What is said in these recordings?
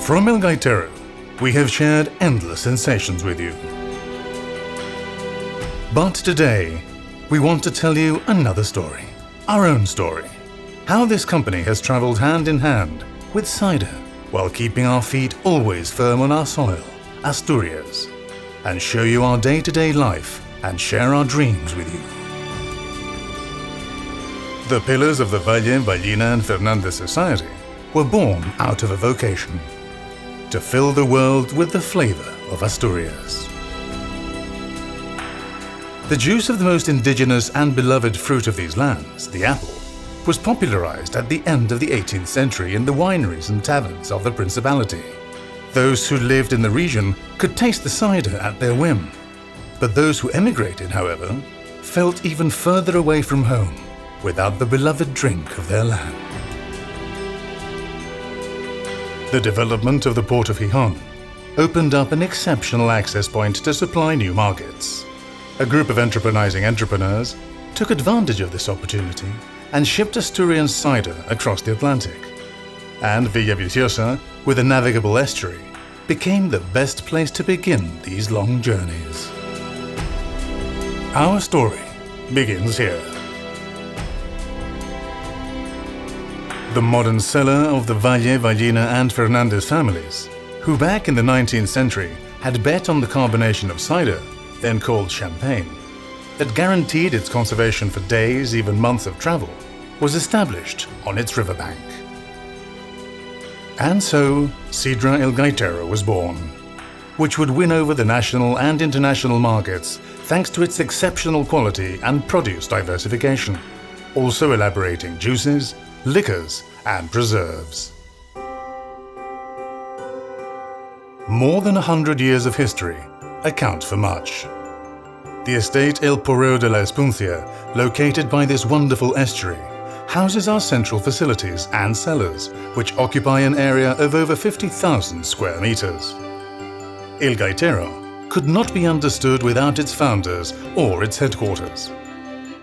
From El Gaitero, we have shared endless sensations with you. But today, we want to tell you another story, our own story. How this company has traveled hand in hand with cider while keeping our feet always firm on our soil, Asturias, and show you our day-to-day life and share our dreams with you. The pillars of the Valle, Vallina and Fernández Society were born out of a vocation: to fill the world with the flavor of Asturias. The juice of the most indigenous and beloved fruit of these lands, the apple, was popularized at the end of the 18th century in the wineries and taverns of the Principality. Those who lived in the region could taste the cider at their whim, but those who emigrated, however, felt even further away from home without the beloved drink of their land. The development of the port of Gijón opened up an exceptional access point to supply new markets. A group of enterprising entrepreneurs took advantage of this opportunity and shipped Asturian cider across the Atlantic. And Villaviciosa, with a navigable estuary, became the best place to begin these long journeys. Our story begins here. The modern cellar of the Valle, Vallina and Fernández families, who back in the 19th century had bet on the carbonation of cider, then called champagne, that guaranteed its conservation for days, even months of travel, was established on its riverbank. And so, Sidra El Gaitero was born, which would win over the national and international markets thanks to its exceptional quality and produce diversification, also elaborating juices, liquors and preserves. More than 100 years of history account for much. The estate El Porreo de la Espuncia, located by this wonderful estuary, houses our central facilities and cellars, which occupy an area of over 50,000 square meters. El Gaitero could not be understood without its founders or its headquarters.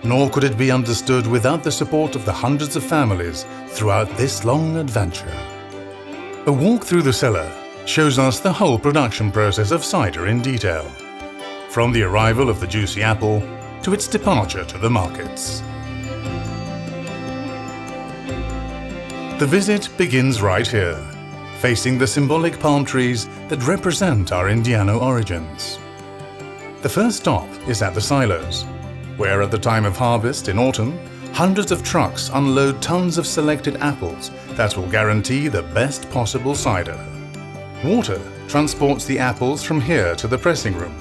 Nor could it be understood without the support of the hundreds of families throughout this long adventure. A walk through the cellar shows us the whole production process of cider in detail, from the arrival of the juicy apple to its departure to the markets. The visit begins right here, facing the symbolic palm trees that represent our Indiano origins. The first stop is at the silos, where at the time of harvest in autumn, hundreds of trucks unload tons of selected apples that will guarantee the best possible cider. Water transports the apples from here to the pressing room,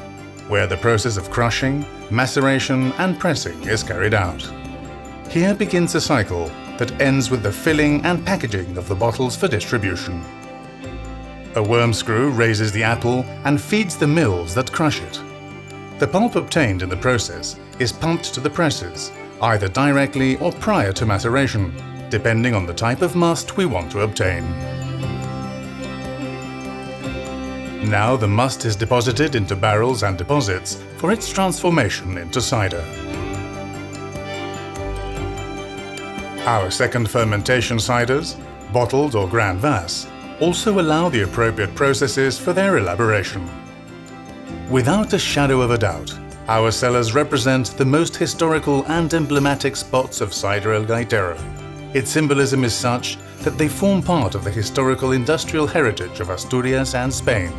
where the process of crushing, maceration and pressing is carried out. Here begins a cycle that ends with the filling and packaging of the bottles for distribution. A worm screw raises the apple and feeds the mills that crush it. The pulp obtained in the process is pumped to the presses, either directly or prior to maceration, depending on the type of must we want to obtain. Now the must is deposited into barrels and deposits for its transformation into cider. Our second fermentation ciders, bottled or Grand Vas, also allow the appropriate processes for their elaboration. Without a shadow of a doubt, our cellars represent the most historical and emblematic spots of Cider El Gaitero. Its symbolism is such that they form part of the historical industrial heritage of Asturias and Spain.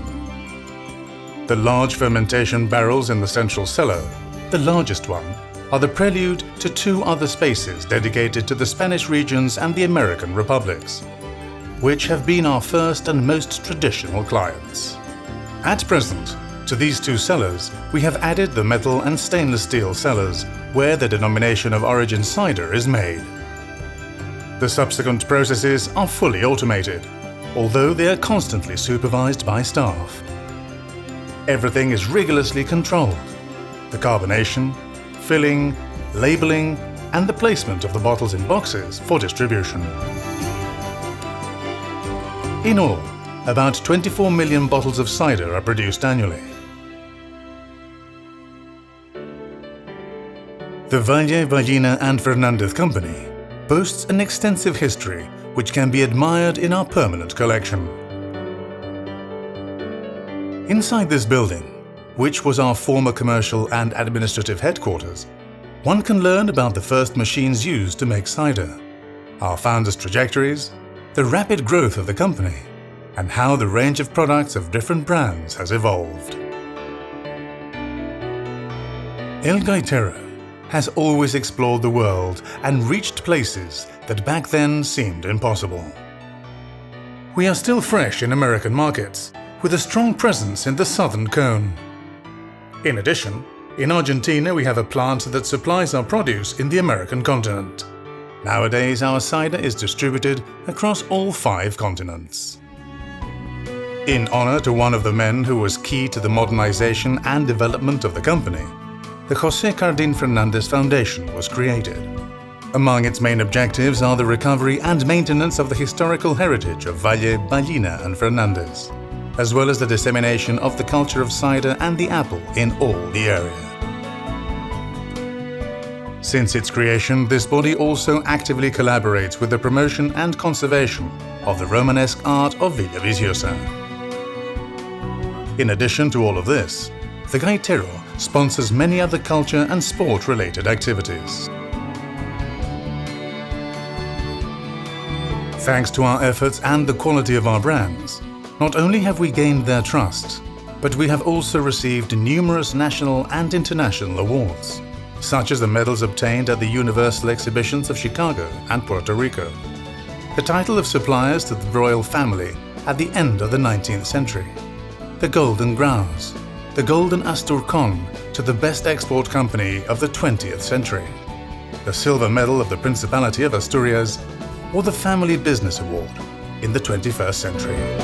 The large fermentation barrels in the central cellar, the largest one, are the prelude to two other spaces dedicated to the Spanish regions and the American republics, which have been our first and most traditional clients. At present, to these two cellars, we have added the metal and stainless steel cellars, where the denomination of origin cider is made. The subsequent processes are fully automated, although they are constantly supervised by staff. Everything is rigorously controlled: the carbonation, filling, labeling, and the placement of the bottles in boxes for distribution. In all, about 24 million bottles of cider are produced annually. The Valle, Vallina and Fernández Company boasts an extensive history which can be admired in our permanent collection. Inside this building, which was our former commercial and administrative headquarters, one can learn about the first machines used to make cider, our founders' trajectories, the rapid growth of the company, and how the range of products of different brands has evolved. El Gaitero has always explored the world and reached places that back then seemed impossible. We are still fresh in American markets, with a strong presence in the Southern Cone. In addition, in Argentina we have a plant that supplies our produce in the American continent. Nowadays our cider is distributed across all 5 continents. In honor to one of the men who was key to the modernization and development of the company, the José Cardín Fernández Foundation was created. Among its main objectives are the recovery and maintenance of the historical heritage of Valle, Ballina and Fernández, as well as the dissemination of the culture of cider and the apple in all the area. Since its creation, this body also actively collaborates with the promotion and conservation of the Romanesque art of Villaviciosa. In addition to all of this, the Gaitero sponsors many other culture and sport-related activities. Thanks to our efforts and the quality of our brands, not only have we gained their trust, but we have also received numerous national and international awards, such as the medals obtained at the Universal Exhibitions of Chicago and Puerto Rico, the title of suppliers to the royal family at the end of the 19th century, the Golden Grouse, the Golden Asturcon to the best export company of the 20th century, the Silver Medal of the Principality of Asturias, or the Family Business Award in the 21st century.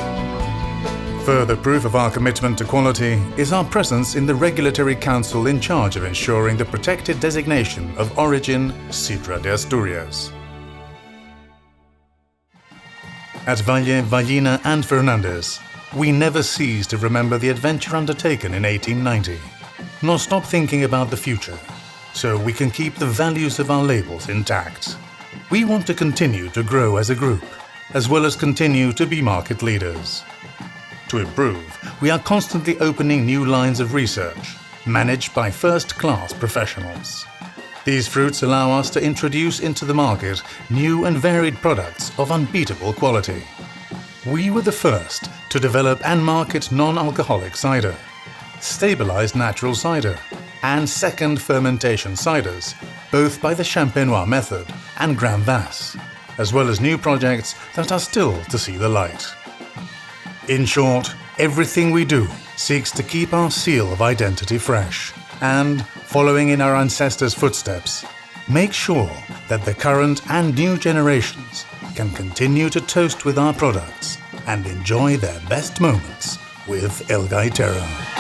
Further proof of our commitment to quality is our presence in the regulatory council in charge of ensuring the protected designation of origin Sidra de Asturias. At Valle, Ballina and Fernández, we never cease to remember the adventure undertaken in 1890, nor stop thinking about the future, so we can keep the values of our labels intact. We want to continue to grow as a group, as well as continue to be market leaders. To improve, we are constantly opening new lines of research, managed by first-class professionals. These fruits allow us to introduce into the market new and varied products of unbeatable quality. We were the first to develop and market non-alcoholic cider, stabilized natural cider, and second fermentation ciders, both by the Champenois method and Grand Vasse, as well as new projects that are still to see the light. In short, everything we do seeks to keep our seal of identity fresh and, following in our ancestors' footsteps, make sure that the current and new generations can continue to toast with our products and enjoy their best moments with El Gaitero.